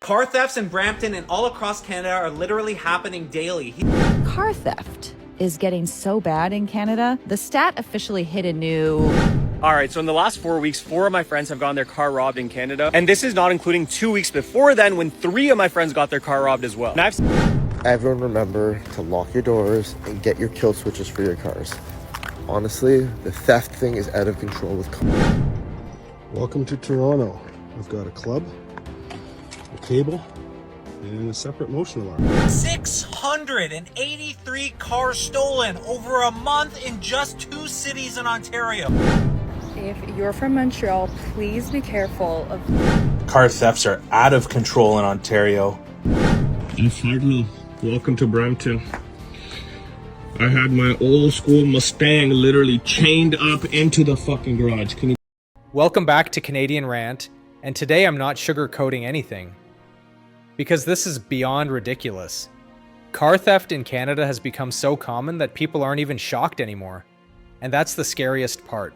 Car thefts in Brampton and all across Canada are literally happening daily. Car theft is getting so bad in Canada, the stat officially hit a new... All right, so in the last 4 weeks, 4 of my friends have gotten their car robbed in Canada. And this is not including 2 weeks before then when 3 of my friends got their car robbed as well. And Everyone remember to lock your doors and get your kill switches for your cars. Honestly, the theft thing is out of control with cars. Welcome to Toronto. I've got a club, a cable, and a separate motion alarm. 683 cars stolen over a month in just 2 cities in Ontario. If you're from Montreal, please be careful of... Car thefts are out of control in Ontario. And finally, welcome to Brampton. I had my old school Mustang literally chained up into the fucking garage. Welcome back to Canadian Rant, and today I'm not sugarcoating anything. Because this is beyond ridiculous. Car theft in Canada has become so common that people aren't even shocked anymore. And that's the scariest part.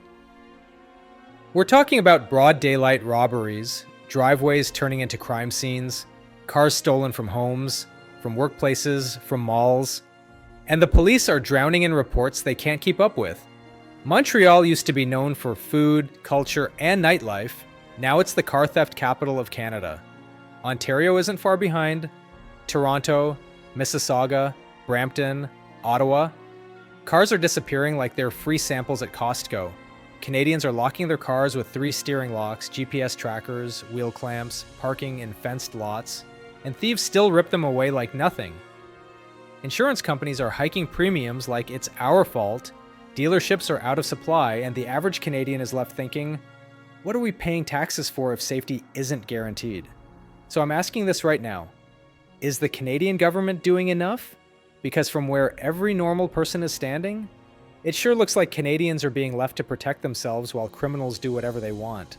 We're talking about broad daylight robberies, driveways turning into crime scenes, cars stolen from homes, from workplaces, from malls, and the police are drowning in reports they can't keep up with. Montreal used to be known for food, culture, and nightlife. Now it's the car theft capital of Canada. Ontario isn't far behind. Toronto, Mississauga, Brampton, Ottawa. Cars are disappearing like they're free samples at Costco. Canadians are locking their cars with 3 steering locks, GPS trackers, wheel clamps, parking in fenced lots, and thieves still rip them away like nothing. Insurance companies are hiking premiums like it's our fault, dealerships are out of supply, and the average Canadian is left thinking, what are we paying taxes for if safety isn't guaranteed? So I'm asking this right now. Is the Canadian government doing enough? Because from where every normal person is standing, it sure looks like Canadians are being left to protect themselves while criminals do whatever they want.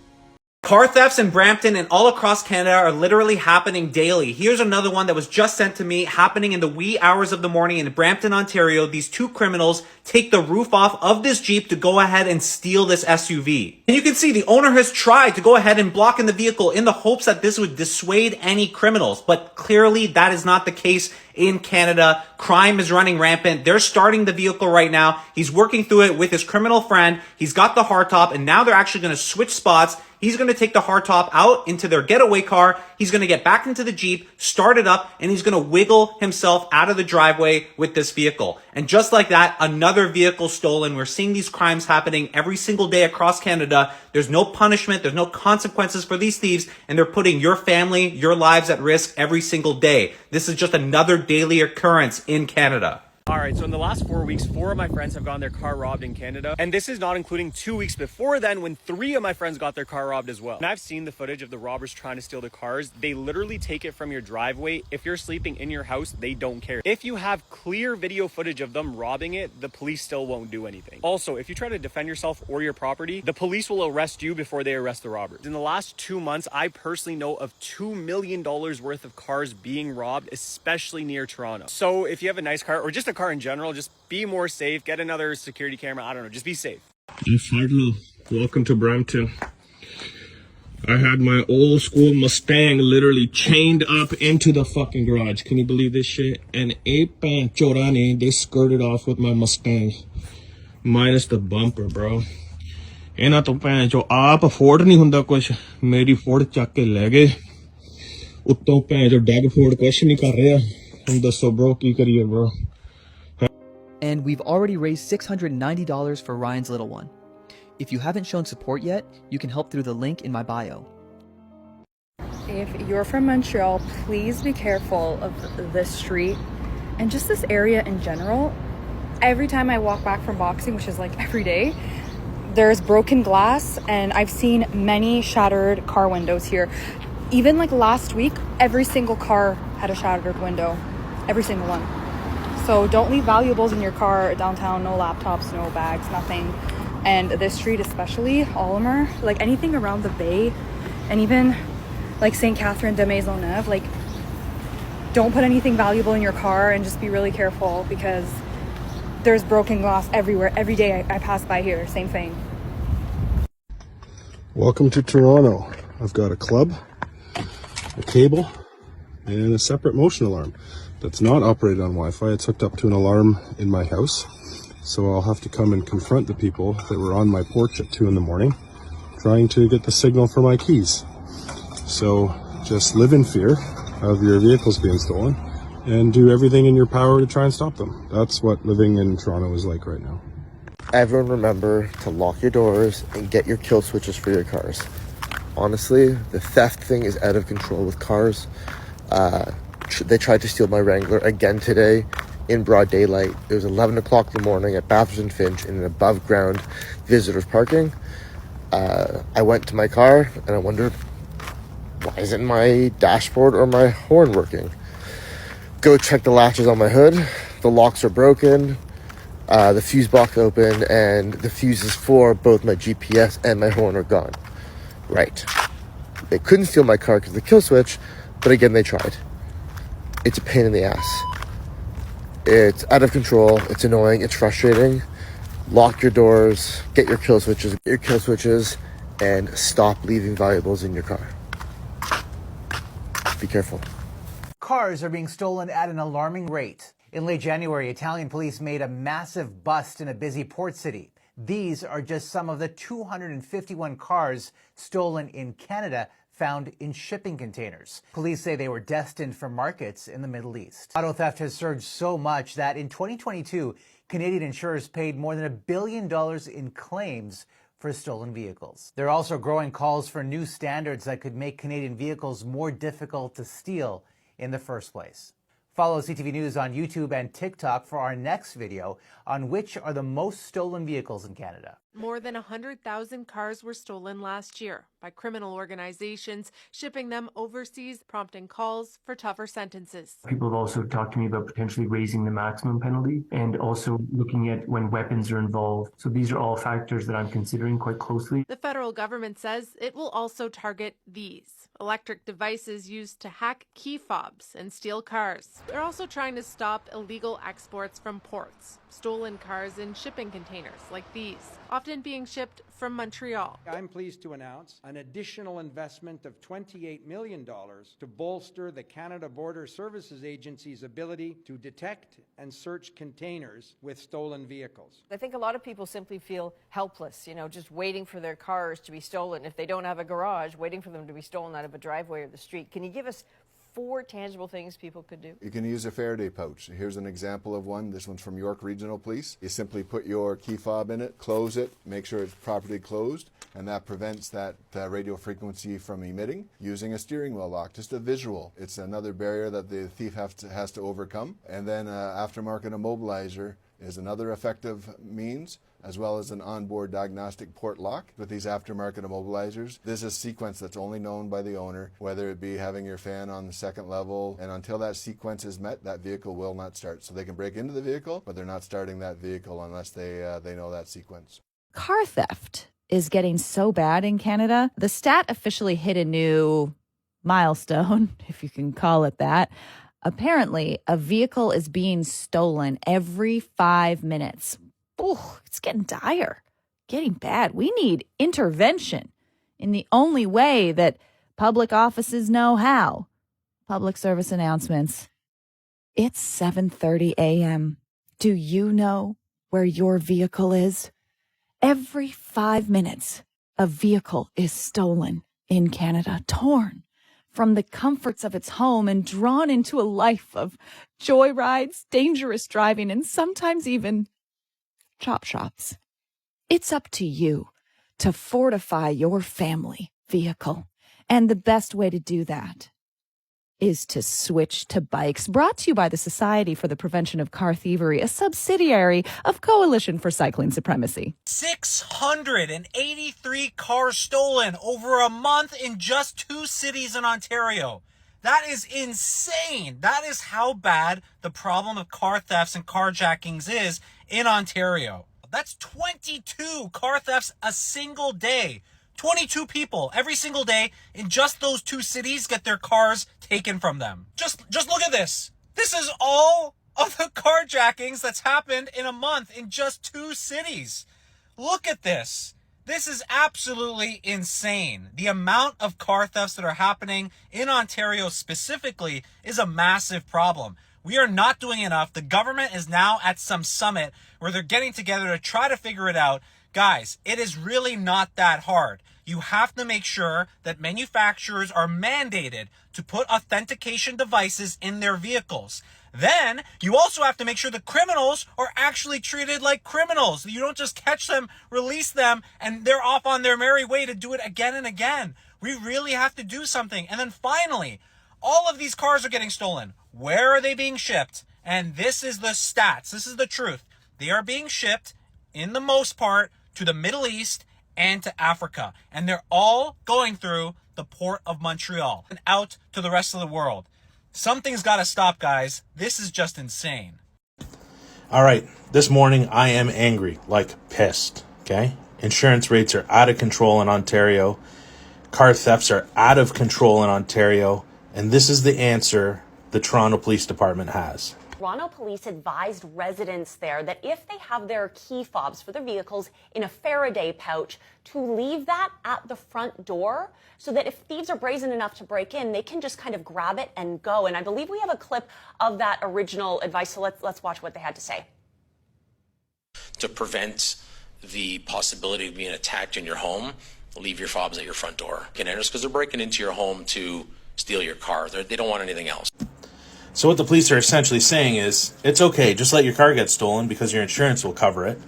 Car thefts in Brampton and all across Canada are literally happening daily. Here's another one that was just sent to me, happening in the wee hours of the morning in Brampton, Ontario. These 2 criminals take the roof off of this Jeep to go ahead and steal this SUV. And you can see the owner has tried to go ahead and block in the vehicle in the hopes that this would dissuade any criminals. But clearly that is not the case in Canada. Crime is running rampant. They're starting the vehicle right now. He's working through it with his criminal friend. He's got the hardtop, and now they're actually going to switch spots. He's going to take the hardtop out into their getaway car. He's going to get back into the Jeep, start it up, and he's going to wiggle himself out of the driveway with this vehicle. And just like that, another vehicle stolen. We're seeing these crimes happening every single day across Canada. There's no punishment. There's no consequences for these thieves, and they're putting your family, your lives at risk every single day. This is just another daily occurrence in Canada. All right, so in the last 4 weeks, 4 of my friends have gotten their car robbed in Canada. And this is not including 2 weeks before then when 3 of my friends got their car robbed as well. And I've seen the footage of the robbers trying to steal the cars. They literally take it from your driveway. If you're sleeping in your house, they don't care. If you have clear video footage of them robbing it, the police still won't do anything. Also, if you try to defend yourself or your property, the police will arrest you before they arrest the robbers. In the last 2 months, I personally know of $2 million worth of cars being robbed, especially near Toronto. So if you have a nice car or just a car in general, just be more safe, get another security camera, I don't know, just be safe. And finally, welcome to Brampton. I had my old school Mustang literally chained up into the fucking garage. Can you believe this shit? And they skirted off with my Mustang. Minus the bumper, bro. ਇਹਨਾਂ ਤੋਂ ਭੈਣ ਚੋ ਆਪ Ford ਨਹੀਂ ਹੁੰਦਾ ਕੁਛ ਮੇਰੀ Ford ਚੱਕ ਕੇ ਲੈ ਗਏ ਉੱਤੋਂ ਭੈਣ ਚੋ ਡੈਗ ਫੋਰਡ ਕੁਛ ਨਹੀਂ ਕਰ ਰਿਹਾ ਹੁਣ ਦੱਸੋ bro ਕੀ ਕਰੀਏ bro. And we've already raised $690 for Ryan's little one. If you haven't shown support yet, you can help through the link in my bio. If you're from Montreal, please be careful of this street and just this area in general. Every time I walk back from boxing, which is like every day, there's broken glass, and I've seen many shattered car windows here. Even like last week, every single car had a shattered window. Every single one. So don't leave valuables in your car downtown, no laptops, no bags, nothing. And this street especially, Ulmer, like anything around the bay, and even like St. Catherine de Maisonneuve, like don't put anything valuable in your car and just be really careful because there's broken glass everywhere. Every day I pass by here, same thing. Welcome to Toronto. I've got a club, a cable, and a separate motion alarm that's not operated on Wi-Fi. It's hooked up to an alarm in my house. So I'll have to come and confront the people that were on my porch at 2 in the morning trying to get the signal for my keys. So just live in fear of your vehicles being stolen and do everything in your power to try and stop them. That's what living in Toronto is like right now. Everyone remember to lock your doors and get your kill switches for your cars. Honestly, the theft thing is out of control with cars. They tried to steal my Wrangler again today in broad daylight. It was 11 o'clock in the morning at Bathurst and Finch in an above ground visitors parking. I went to my car and I wondered, why isn't my dashboard or my horn working? Go check the latches on my hood. The locks are broken. The fuse box open, and the fuses for both my GPS and my horn are gone. Right. They couldn't steal my car because of the kill switch, but again, they tried. It's a pain in the ass. It's out of control. It's annoying. It's frustrating. Lock your doors, get your kill switches, and stop leaving valuables in your car. Be careful. Cars are being stolen at an alarming rate. In late January, Italian police made a massive bust in a busy port city. These are just some of the 251 cars stolen in Canada found in shipping containers. Police say they were destined for markets in the Middle East. Auto theft has surged so much that in 2022, Canadian insurers paid more than $1 billion in claims for stolen vehicles. There are also growing calls for new standards that could make Canadian vehicles more difficult to steal in the first place. Follow CTV News on YouTube and TikTok for our next video on which are the most stolen vehicles in Canada. More than 100,000 cars were stolen last year by criminal organizations, shipping them overseas, prompting calls for tougher sentences. People have also talked to me about potentially raising the maximum penalty and also looking at when weapons are involved. So these are all factors that I'm considering quite closely. The federal government says it will also target these electric devices used to hack key fobs and steal cars. They're also trying to stop illegal exports from ports, stolen cars in shipping containers like these, often being shipped from Montreal. I'm pleased to announce an additional investment of $28 million to bolster the Canada Border Services Agency's ability to detect and search containers with stolen vehicles. I think a lot of people simply feel helpless, just waiting for their cars to be stolen. If they don't have a garage, waiting for them to be stolen out of a driveway or the street. Can you give us 4 tangible things people could do? You can use a Faraday pouch. Here's an example of one. This one's from York Regional Police. You simply put your key fob in it, close it, make sure it's properly closed, and that prevents that radio frequency from emitting. Using a steering wheel lock, just a visual. It's another barrier that the thief has to overcome. And then aftermarket immobilizer is another effective means, as well as an onboard diagnostic port lock. With these aftermarket immobilizers, there's a sequence that's only known by the owner, whether it be having your fan on the second level, and until that sequence is met, that vehicle will not start. So they can break into the vehicle, but they're not starting that vehicle unless they know that sequence. Car theft is getting so bad in Canada. The stat officially hit a new milestone, if you can call it that. Apparently, a vehicle is being stolen every 5 minutes. Oh, it's getting dire, getting bad. We need intervention in the only way that public offices know how. Public service announcements. It's 7:30 a.m. Do you know where your vehicle is? Every 5 minutes, a vehicle is stolen in Canada, torn from the comforts of its home and drawn into a life of joyrides, dangerous driving, and sometimes even chop shops. It's up to you to fortify your family vehicle. And the best way to do that is to switch to bikes. Brought to you by the Society for the Prevention of Car Thievery, a subsidiary of Coalition for Cycling Supremacy. 683 cars stolen over a month in just 2 cities in Ontario. That is insane. That is how bad the problem of car thefts and carjackings is in Ontario. That's 22 car thefts a single day. 22 people every single day in just those 2 cities get their cars taken from them. Just look at this. This is all of the carjackings that's happened in a month in just 2 cities. Look at this. This is absolutely insane. The amount of car thefts that are happening in Ontario specifically is a massive problem. We are not doing enough. The government is now at some summit where they're getting together to try to figure it out. Guys, it is really not that hard. You have to make sure that manufacturers are mandated to put authentication devices in their vehicles. Then you also have to make sure the criminals are actually treated like criminals. You don't just catch them, release them, and they're off on their merry way to do it again and again. We really have to do something. And then finally, all of these cars are getting stolen. Where are they being shipped? And this is the stats. This is the truth. They are being shipped, in the most part, to the Middle East and to Africa. And they're all going through the port of Montreal and out to the rest of the world. Something's got to stop, guys. This is just insane. All right, this morning I am angry, like pissed, okay? Insurance rates are out of control in Ontario. Car thefts are out of control in Ontario. And this is the answer the Toronto Police Department has. Toronto police advised residents there that if they have their key fobs for their vehicles in a Faraday pouch, to leave that at the front door so that if thieves are brazen enough to break in, they can just kind of grab it and go. And I believe we have a clip of that original advice, so let's watch what they had to say. To prevent the possibility of being attacked in your home, leave your fobs at your front door. Because they're breaking into your home to steal your car. They don't want anything else. So what the police are essentially saying is, it's okay, just let your car get stolen because your insurance will cover it,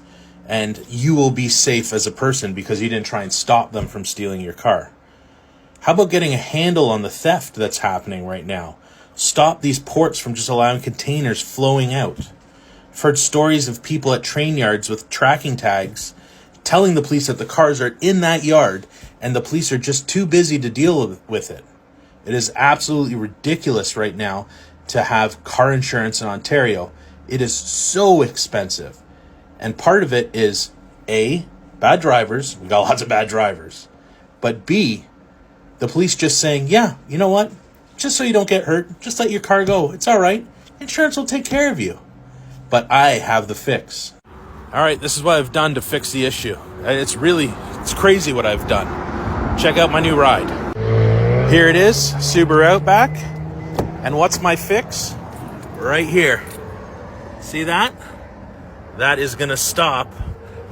and you will be safe as a person because you didn't try and stop them from stealing your car. How about getting a handle on the theft that's happening right now? Stop these ports from just allowing containers flowing out. I've heard stories of people at train yards with tracking tags telling the police that the cars are in that yard and the police are just too busy to deal with it. It is absolutely ridiculous right now to have car insurance in Ontario. It is so expensive. And part of it is A, bad drivers. We got lots of bad drivers. But B, the police just saying, yeah, you know what? Just so you don't get hurt, just let your car go. It's all right. Insurance will take care of you. But I have the fix. All right, this is what I've done to fix the issue. It's crazy what I've done. Check out my new ride. Here it is, Subaru Outback. And what's my fix? Right here. See that? That is going to stop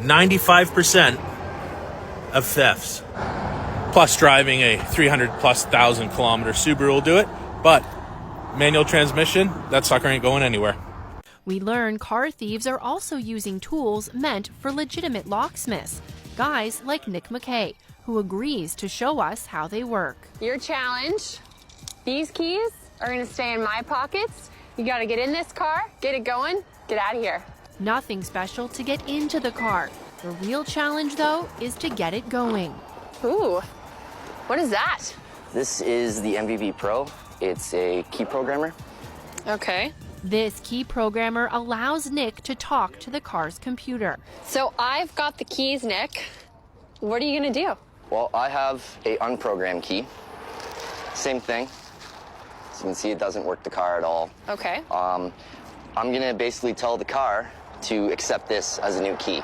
95% of thefts. Plus driving a 300,000+ kilometer Subaru will do it. But manual transmission, that sucker ain't going anywhere. We learn car thieves are also using tools meant for legitimate locksmiths. Guys like Nick McKay, who agrees to show us how they work. Your challenge, these keys are going to stay in my pockets. You got to get in this car, get it going, get out of here. Nothing special to get into the car. The real challenge, though, is to get it going. Ooh, what is that? This is the MVP Pro. It's a key programmer. Okay. This key programmer allows Nick to talk to the car's computer. So I've got the keys, Nick. What are you going to do? Well, I have a unprogrammed key. Same thing. As you can see, it doesn't work the car at all. Okay. I'm going to basically tell the car to accept this as a new key.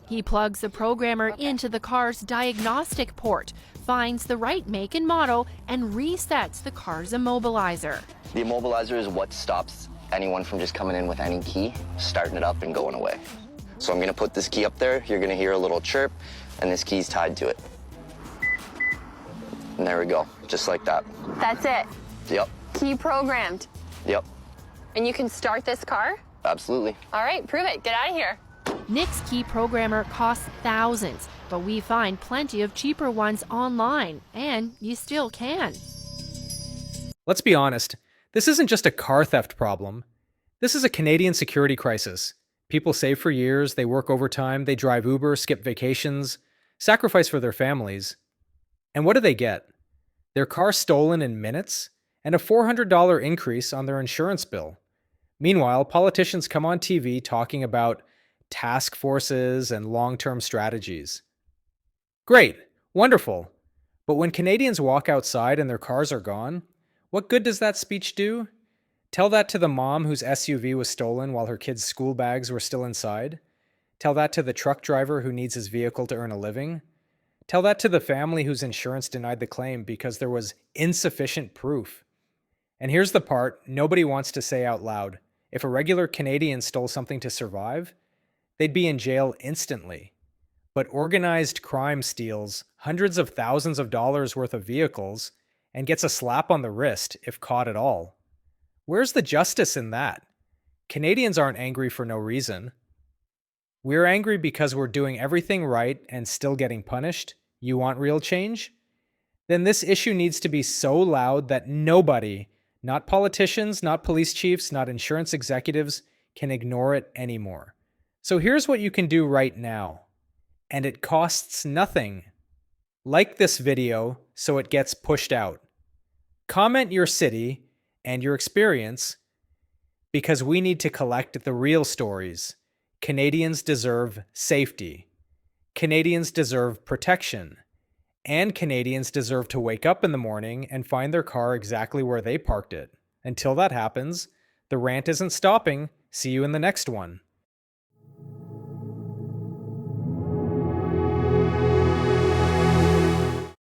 He plugs the programmer into the car's diagnostic port, finds the right make and model, and resets the car's immobilizer. The immobilizer is what stops anyone from just coming in with any key, starting it up and going away. So I'm going to put this key up there. You're going to hear a little chirp, and this key's tied to it. And there we go, just like that. That's it. Yep. Key programmed. Yep. And you can start this car? Absolutely. All right, prove it. Get out of here. Nick's key programmer costs thousands, but we find plenty of cheaper ones online, and you still can. Let's be honest, this isn't just a car theft problem. This is a Canadian security crisis. People save for years, they work overtime, they drive Uber, skip vacations, sacrifice for their families. And what do they get? Their car stolen in minutes, and a $400 increase on their insurance bill. Meanwhile, politicians come on TV talking about task forces and long-term strategies. Great, wonderful. But when Canadians walk outside and their cars are gone, what good does that speech do? Tell that to the mom whose SUV was stolen while her kids' school bags were still inside? Tell that to the truck driver who needs his vehicle to earn a living? Tell that to the family whose insurance denied the claim because there was insufficient proof. And here's the part nobody wants to say out loud. If a regular Canadian stole something to survive, they'd be in jail instantly. But organized crime steals hundreds of thousands of dollars worth of vehicles and gets a slap on the wrist if caught at all. Where's the justice in that? Canadians aren't angry for no reason. We're angry because we're doing everything right and still getting punished. You want real change? Then this issue needs to be so loud that nobody, not politicians, not police chiefs, not insurance executives, can ignore it anymore. So here's what you can do right now. And it costs nothing. Like this video so it gets pushed out. Comment your city and your experience because we need to collect the real stories. Canadians deserve safety. Canadians deserve protection. And Canadians deserve to wake up in the morning and find their car exactly where they parked it. Until that happens, the rant isn't stopping. See you in the next one.